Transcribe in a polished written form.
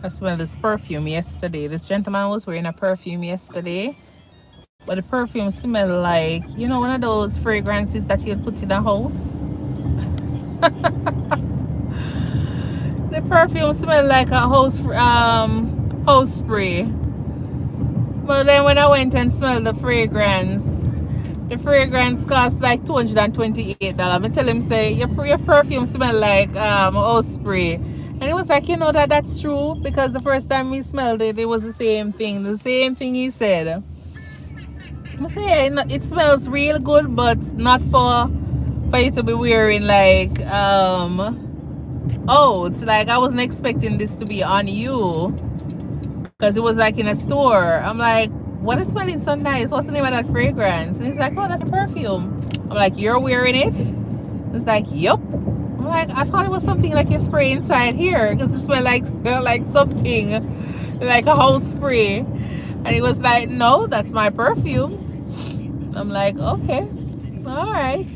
I smelled this perfume yesterday. This gentleman was wearing a perfume yesterday. But the perfume smelled like, you know, one of those fragrances that you'd put in a house. The perfume smelled like a house spray. But then when I went and smelled the fragrance cost like $228. I tell him, say, your perfume smell like house spray. And he was like, you know that's true, because the first time we smelled it, it was the same thing. The same thing he said. I say, yeah, it smells real good, but not for you to be wearing like oats. Like, I wasn't expecting this to be on you, because it was like in a store. I'm like, what is smelling so nice? What's the name of that fragrance? And he's like, oh, that's a perfume. I'm like, you're wearing it? It's like, yup. I'm like, I thought it was something like you spray inside here, because it smelled like something like a house spray. And he was like, no, that's my perfume. I'm like, okay, all right.